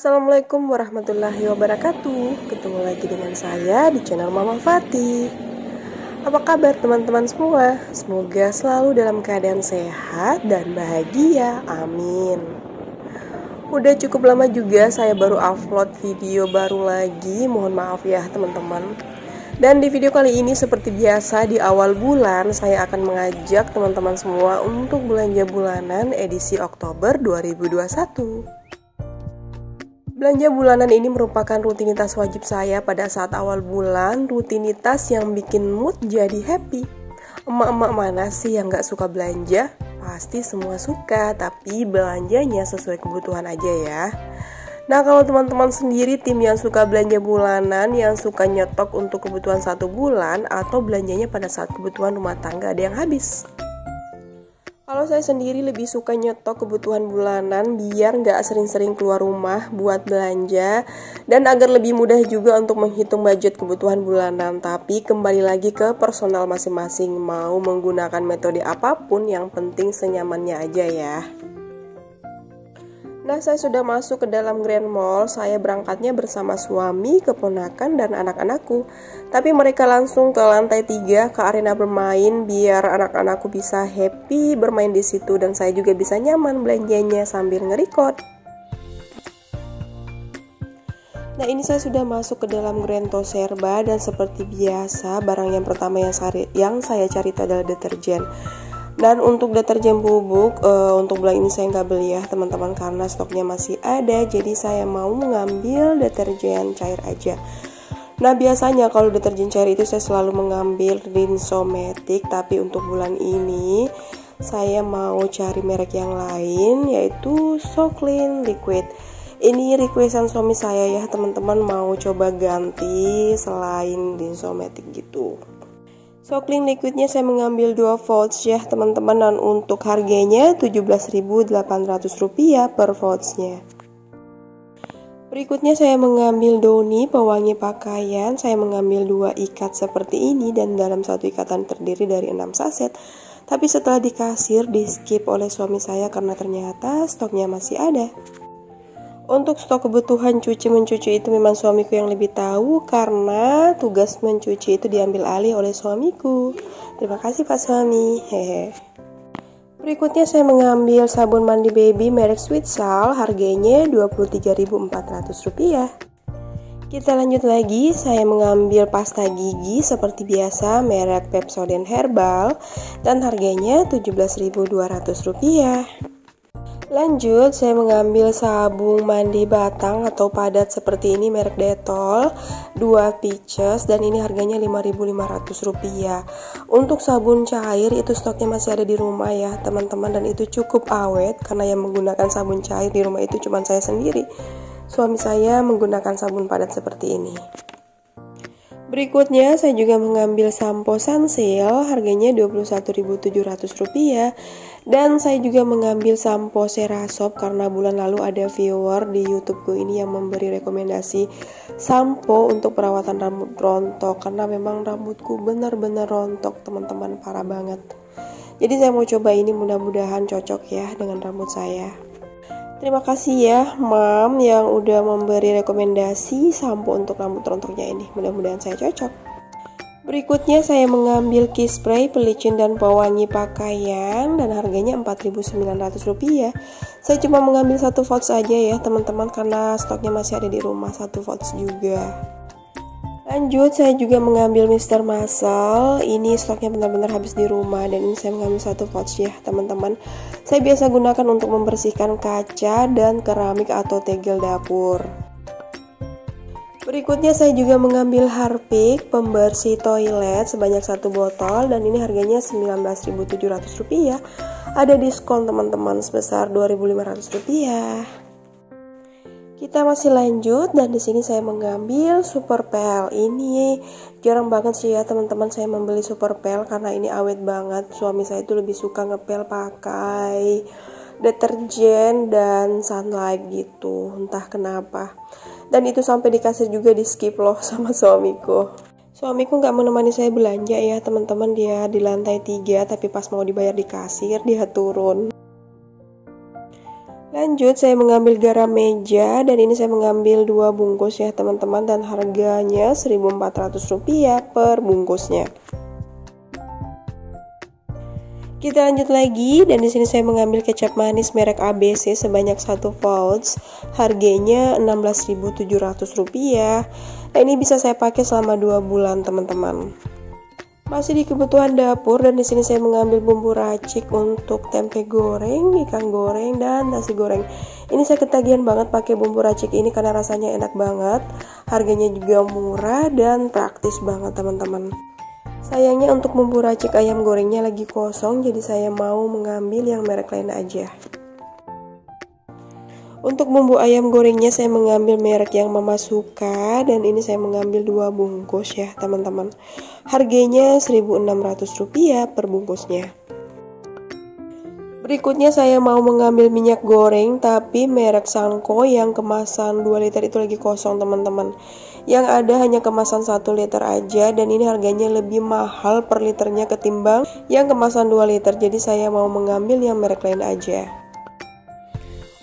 Assalamualaikum warahmatullahi wabarakatuh. Ketemu lagi dengan saya di channel Mama Fatih. Apa kabar teman-teman semua? Semoga selalu dalam keadaan sehat dan bahagia, amin. Udah cukup lama juga saya baru upload video baru lagi. Mohon maaf ya teman-teman. Dan di video kali ini seperti biasa di awal bulan saya akan mengajak teman-teman semua untuk belanja bulanan edisi Oktober 2021. Belanja bulanan ini merupakan rutinitas wajib saya pada saat awal bulan, rutinitas yang bikin mood jadi happy. Emak-emak mana sih yang gak suka belanja? Pasti semua suka, tapi belanjanya sesuai kebutuhan aja ya. Nah, kalau teman-teman sendiri tim yang suka belanja bulanan, yang suka nyetok untuk kebutuhan 1 bulan, atau belanjanya pada saat kebutuhan rumah tangga ada yang habis? Kalau saya sendiri lebih suka nyetok kebutuhan bulanan biar nggak sering-sering keluar rumah buat belanja dan agar lebih mudah juga untuk menghitung budget kebutuhan bulanan. Tapi kembali lagi ke personal masing-masing, mau menggunakan metode apapun yang penting senyamannya aja ya. Nah, saya sudah masuk ke dalam Grand Mall. Saya berangkatnya bersama suami, keponakan, dan anak-anakku. Tapi mereka langsung ke lantai 3 ke arena bermain biar anak-anakku bisa happy bermain di situ dan saya juga bisa nyaman belanjanya sambil nge-record. Nah, ini saya sudah masuk ke dalam Grand Toserba dan seperti biasa barang yang pertama yang saya cari itu adalah deterjen. Dan untuk deterjen bubuk, untuk bulan ini saya nggak beli ya teman-teman karena stoknya masih ada. Jadi saya mau mengambil deterjen cair aja. Nah, biasanya kalau deterjen cair itu saya selalu mengambil Rinsomatic. Tapi untuk bulan ini saya mau cari merek yang lain, yaitu So Clean Liquid. Ini requestan suami saya ya teman-teman, mau coba ganti selain Rinsomatic gitu. So Clean liquidnya saya mengambil 2 volts ya teman-teman, dan untuk harganya Rp17.800 per voltsnya. Berikutnya saya mengambil Downy pewangi pakaian. Saya mengambil 2 ikat seperti ini dan dalam satu ikatan terdiri dari 6 saset. Tapi setelah di kasir di skip oleh suami saya karena ternyata stoknya masih ada. Untuk stok kebutuhan cuci-mencuci itu memang suamiku yang lebih tahu karena tugas mencuci itu diambil alih oleh suamiku. Terima kasih Pak Suami. Hehe. Berikutnya saya mengambil sabun mandi baby merek Sweet Sal, harganya Rp23.400. Kita lanjut lagi, saya mengambil pasta gigi seperti biasa merek Pepsodent Herbal dan harganya Rp17.200. Lanjut, saya mengambil sabun mandi batang atau padat seperti ini merek Dettol 2 pieces dan ini harganya Rp5.500. Untuk sabun cair itu stoknya masih ada di rumah ya teman-teman, dan itu cukup awet karena yang menggunakan sabun cair di rumah itu cuma saya sendiri. Suami saya menggunakan sabun padat seperti ini. Berikutnya saya juga mengambil sampo Sunsilk, harganya Rp21.700. Dan saya juga mengambil sampo Cerasop karena bulan lalu ada viewer di YouTubeku ini yang memberi rekomendasi sampo untuk perawatan rambut rontok karena memang rambutku benar-benar rontok teman-teman, parah banget. Jadi saya mau coba ini, mudah-mudahan cocok ya dengan rambut saya. Terima kasih ya Mam yang udah memberi rekomendasi sampo untuk rambut rontoknya ini. Mudah-mudahan saya cocok. Berikutnya saya mengambil key spray pelicin dan pewangi pakaian dan harganya Rp4.900. Saya cuma mengambil 1 volts aja ya teman-teman karena stoknya masih ada di rumah 1 volts juga. Lanjut, saya juga mengambil Mr. Muscle. Ini stoknya benar-benar habis di rumah dan ini saya mengambil 1 volts ya teman-teman. Saya biasa gunakan untuk membersihkan kaca dan keramik atau tegel dapur. Berikutnya saya juga mengambil Harpic pembersih toilet sebanyak 1 botol dan ini harganya Rp19.700. Ada diskon teman-teman sebesar Rp2.500. Kita masih lanjut dan di sini saya mengambil Super Pel. Ini jarang banget sih ya teman-teman saya membeli Super Pel karena ini awet banget. Suami saya itu lebih suka ngepel pakai deterjen dan sunlight gitu, entah kenapa. Dan itu sampai di kasir juga di skip loh sama suamiku. Suamiku nggak menemani saya belanja ya teman-teman, dia di lantai 3 tapi pas mau dibayar di kasir dia turun. Lanjut, saya mengambil garam meja dan ini saya mengambil 2 bungkus ya teman-teman, dan harganya Rp1.400 per bungkusnya. Kita lanjut lagi, dan di sini saya mengambil kecap manis merek ABC sebanyak 1 pouch. Harganya Rp16.700. Nah, ini bisa saya pakai selama 2 bulan teman-teman. Masih di kebutuhan dapur, dan di sini saya mengambil bumbu racik untuk tempe goreng, ikan goreng, dan nasi goreng. Ini saya ketagihan banget pakai bumbu racik ini karena rasanya enak banget, harganya juga murah dan praktis banget teman-teman. Sayangnya untuk bumbu racik ayam gorengnya lagi kosong, jadi saya mau mengambil yang merek lain aja. Untuk bumbu ayam gorengnya saya mengambil merek yang Mama suka, dan ini saya mengambil 2 bungkus ya teman-teman. Harganya Rp1.600 per bungkusnya. Berikutnya saya mau mengambil minyak goreng tapi merek Sanko yang kemasan 2 liter itu lagi kosong teman-teman. Yang ada hanya kemasan 1 liter aja, dan ini harganya lebih mahal per liternya ketimbang yang kemasan 2 liter. Jadi saya mau mengambil yang merek lain aja.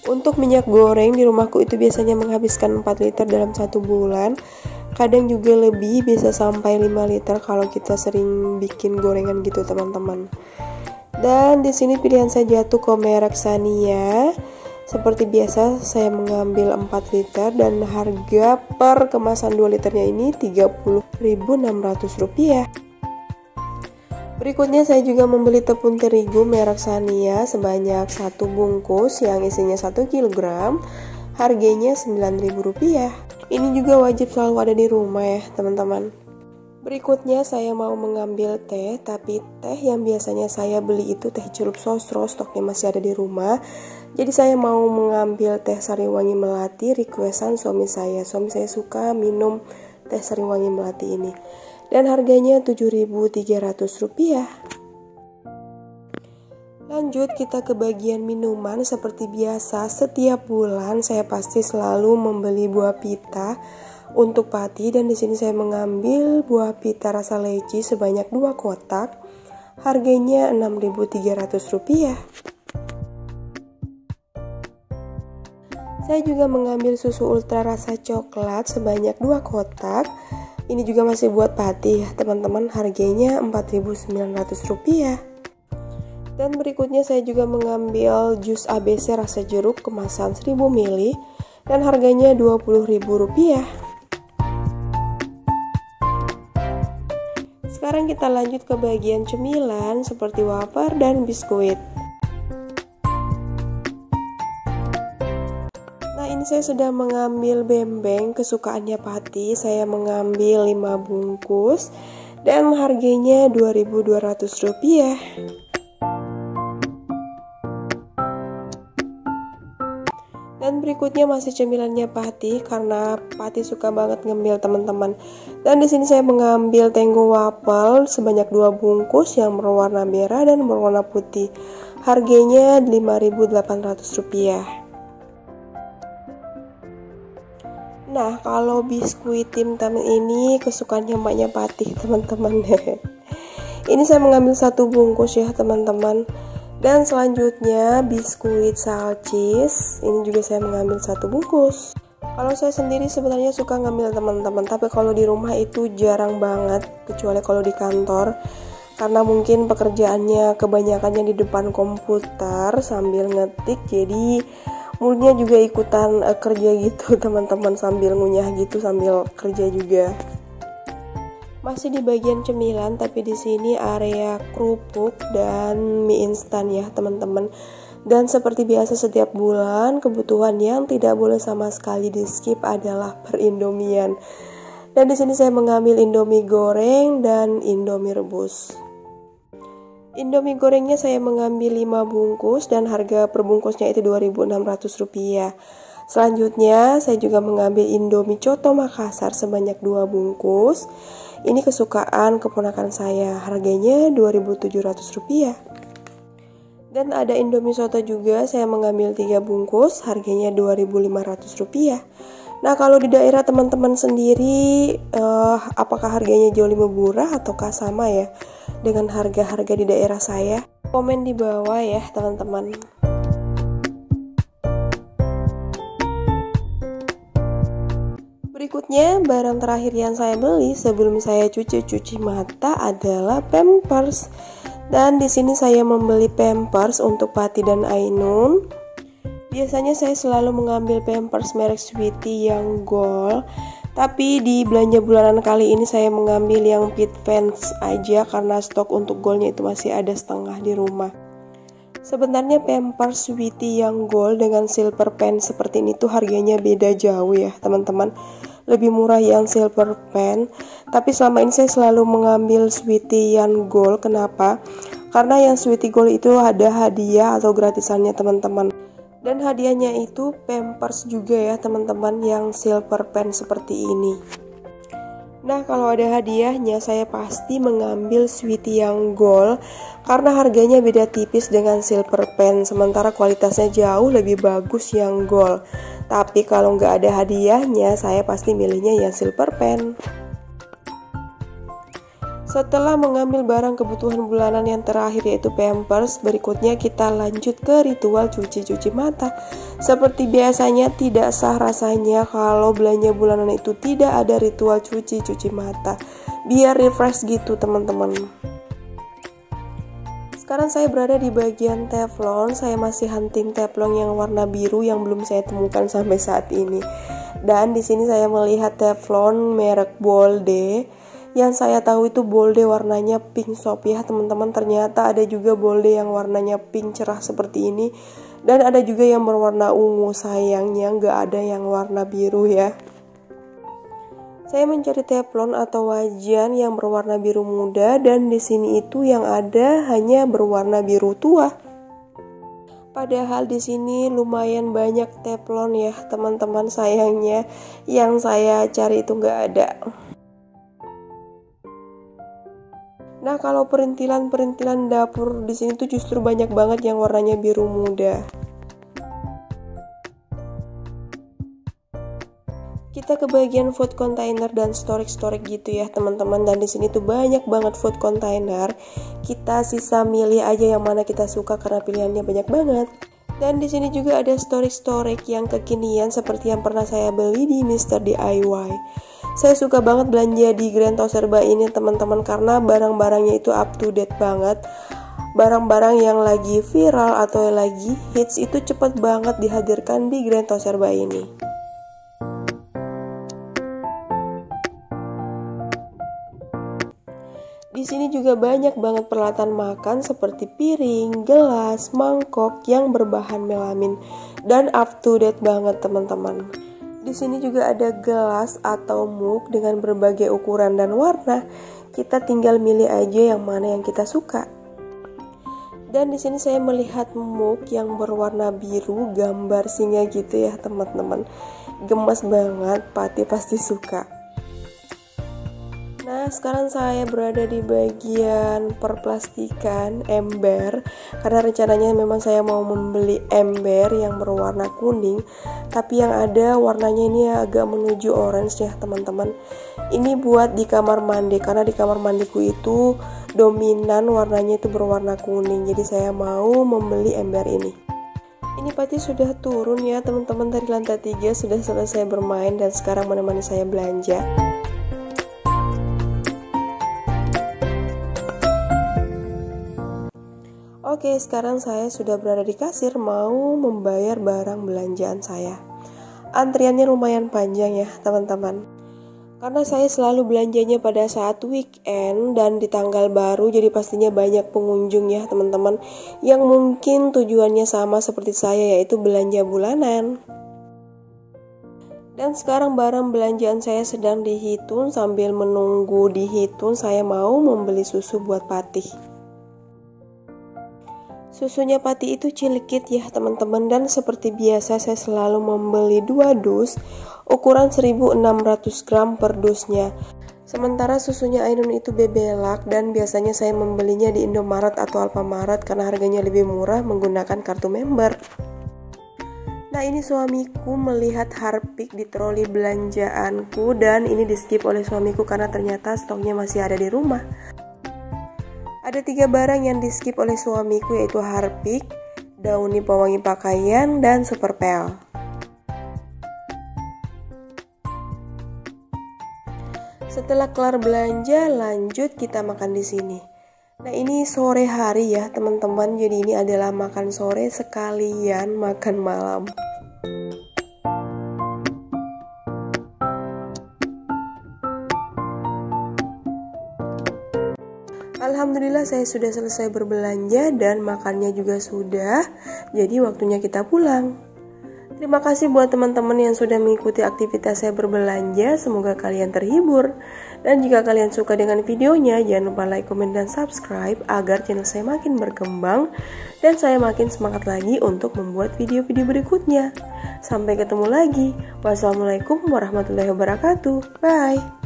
Untuk minyak goreng di rumahku itu biasanya menghabiskan 4 liter dalam 1 bulan. Kadang juga lebih, bisa sampai 5 liter kalau kita sering bikin gorengan gitu teman-teman. Dan di sini pilihan saya jatuh ke merek Sania. Seperti biasa saya mengambil 4 liter dan harga per kemasan 2 liternya ini Rp30.600. Berikutnya saya juga membeli tepung terigu merek Sania sebanyak 1 bungkus yang isinya 1 kg. Harganya Rp9.000. Ini juga wajib selalu ada di rumah ya teman-teman. Berikutnya saya mau mengambil teh, tapi teh yang biasanya saya beli itu teh celup sosro, stoknya masih ada di rumah. Jadi saya mau mengambil teh Sariwangi Melati requestan suami saya. Suami saya suka minum teh Sariwangi Melati ini. Dan harganya Rp7.300. Lanjut kita ke bagian minuman. Seperti biasa setiap bulan saya pasti selalu membeli buah pita untuk Pati, dan di sini saya mengambil buah pita rasa leci sebanyak 2 kotak. Harganya Rp6.300. Saya juga mengambil susu ultra rasa coklat sebanyak 2 kotak. Ini juga masih buat Pati ya teman-teman, harganya Rp4.900. Dan berikutnya saya juga mengambil jus ABC rasa jeruk kemasan 1000 ml dan harganya Rp20.000. Sekarang kita lanjut ke bagian cemilan seperti wafer dan biskuit. Ini saya sudah mengambil bembeng kesukaannya Pati. Saya mengambil 5 bungkus dan harganya Rp2.200. Dan berikutnya masih cemilannya Pati karena Pati suka banget ngemil teman-teman. Dan di sini saya mengambil Tenggo Waffle sebanyak 2 bungkus yang berwarna merah dan berwarna putih. Harganya Rp5.800. Nah, kalau biskuit Tim Tam ini kesukaannya mbaknya Pati teman-teman. Ini saya mengambil 1 bungkus ya teman-teman. Dan selanjutnya biskuit salcis. Ini juga saya mengambil 1 bungkus. Kalau saya sendiri sebenarnya suka ngambil teman-teman, tapi kalau di rumah itu jarang banget, kecuali kalau di kantor. Karena mungkin pekerjaannya kebanyakannya di depan komputer sambil ngetik, jadi moodnya juga ikutan kerja gitu teman-teman, sambil ngunyah gitu sambil kerja juga. Masih di bagian cemilan, tapi di sini area kerupuk dan mie instan ya teman-teman. Dan seperti biasa setiap bulan kebutuhan yang tidak boleh sama sekali di skip adalah perindomian. Dan di sini saya mengambil Indomie goreng dan Indomie rebus. Indomie gorengnya saya mengambil 5 bungkus dan harga per bungkusnya itu Rp2.600. Selanjutnya saya juga mengambil Indomie Coto Makassar sebanyak 2 bungkus. Ini kesukaan keponakan saya, harganya Rp2.700. Dan ada Indomie Soto juga, saya mengambil 3 bungkus, harganya Rp2.500. Nah, kalau di daerah teman-teman sendiri, apakah harganya jauh lebih murah ataukah sama ya dengan harga-harga di daerah saya? Komen di bawah ya teman-teman. Berikutnya, barang terakhir yang saya beli sebelum saya cuci mata adalah Pampers. Dan di sini saya membeli Pampers untuk Pati dan Ainun. Biasanya saya selalu mengambil Pampers merek Sweety yang gold, tapi di belanja bulanan kali ini saya mengambil yang Pit Pants aja karena stok untuk goldnya itu masih ada setengah di rumah. Sebenarnya Pampers Sweety yang gold dengan silver pen seperti ini tuh harganya beda jauh ya teman-teman. Lebih murah yang silver pen, tapi selama ini saya selalu mengambil Sweety yang gold. Kenapa? Karena yang Sweety gold itu ada hadiah atau gratisannya teman-teman. Dan hadiahnya itu Pampers juga ya teman-teman yang silver pen seperti ini. Nah, kalau ada hadiahnya saya pasti mengambil Sweety yang gold karena harganya beda tipis dengan silver pen, sementara kualitasnya jauh lebih bagus yang gold. Tapi kalau nggak ada hadiahnya saya pasti milihnya yang silver pen. Setelah mengambil barang kebutuhan bulanan yang terakhir yaitu Pampers, berikutnya kita lanjut ke ritual cuci mata. Seperti biasanya tidak sah rasanya kalau belanja bulanan itu tidak ada ritual cuci mata. Biar refresh gitu teman-teman. Sekarang saya berada di bagian teflon. Saya masih hunting teflon yang warna biru yang belum saya temukan sampai saat ini. Dan di sini saya melihat teflon merek Bolde. Yang saya tahu itu Bolde warnanya pink soft ya teman-teman. Ternyata ada juga Bolde yang warnanya pink cerah seperti ini. Dan ada juga yang berwarna ungu, sayangnya nggak ada yang warna biru ya. Saya mencari teflon atau wajan yang berwarna biru muda, dan di sini itu yang ada hanya berwarna biru tua. Padahal di sini lumayan banyak teflon ya teman-teman, sayangnya yang saya cari itu nggak ada. Nah, kalau perintilan dapur di sini tuh justru banyak banget yang warnanya biru muda. Kita ke bagian food container dan storage gitu ya teman-teman. Dan di sini tuh banyak banget food container. Kita sisa milih aja yang mana kita suka karena pilihannya banyak banget. Dan di sini juga ada storage yang kekinian seperti yang pernah saya beli di Mr. DIY. Saya suka banget belanja di Grand Toserba ini teman-teman karena barang-barangnya itu up to date banget. Barang-barang yang lagi viral atau lagi hits itu cepet banget dihadirkan di Grand Toserba ini. Di sini juga banyak banget peralatan makan seperti piring, gelas, mangkok yang berbahan melamin dan up to date banget teman-teman. Di sini juga ada gelas atau mug dengan berbagai ukuran dan warna. Kita tinggal milih aja yang mana yang kita suka. Dan di sini saya melihat mug yang berwarna biru, gambar singa gitu ya teman-teman. Gemas banget, Pati pasti suka. Nah, sekarang saya berada di bagian perplastikan ember karena rencananya memang saya mau membeli ember yang berwarna kuning, tapi yang ada warnanya ini agak menuju orange ya teman-teman. Ini buat di kamar mandi karena di kamar mandiku itu dominan warnanya itu berwarna kuning, jadi saya mau membeli ember ini. Ini Pati sudah turun ya teman-teman dari lantai 3, sudah selesai bermain dan sekarang menemani saya belanja. Oke, sekarang saya sudah berada di kasir mau membayar barang belanjaan saya. Antriannya lumayan panjang ya teman-teman. Karena saya selalu belanjanya pada saat weekend dan di tanggal baru, jadi pastinya banyak pengunjung ya teman-teman yang mungkin tujuannya sama seperti saya, yaitu belanja bulanan. Dan sekarang barang belanjaan saya sedang dihitung. Sambil menunggu dihitung, saya mau membeli susu buat Pati. Susunya Pati itu cilikit ya teman-teman, dan seperti biasa saya selalu membeli 2 dus ukuran 1600 gram per dusnya. Sementara susunya Ainun itu bebelak dan biasanya saya membelinya di Indomaret atau Alfamaret karena harganya lebih murah menggunakan kartu member. Nah, ini suamiku melihat Harpic di troli belanjaanku dan ini di skip oleh suamiku karena ternyata stoknya masih ada di rumah. Ada 3 barang yang di skip oleh suamiku, yaitu Harpic, Downy pewangi pakaian, dan Super Pel. Setelah kelar belanja, lanjut kita makan di sini. Nah, ini sore hari ya teman-teman, jadi ini adalah makan sore sekalian makan malam. Alhamdulillah saya sudah selesai berbelanja dan makannya juga sudah, jadi waktunya kita pulang. Terima kasih buat teman-teman yang sudah mengikuti aktivitas saya berbelanja, semoga kalian terhibur. Dan jika kalian suka dengan videonya, jangan lupa like, komen, dan subscribe agar channel saya makin berkembang dan saya makin semangat lagi untuk membuat video-video berikutnya. Sampai ketemu lagi. Wassalamualaikum warahmatullahi wabarakatuh. Bye.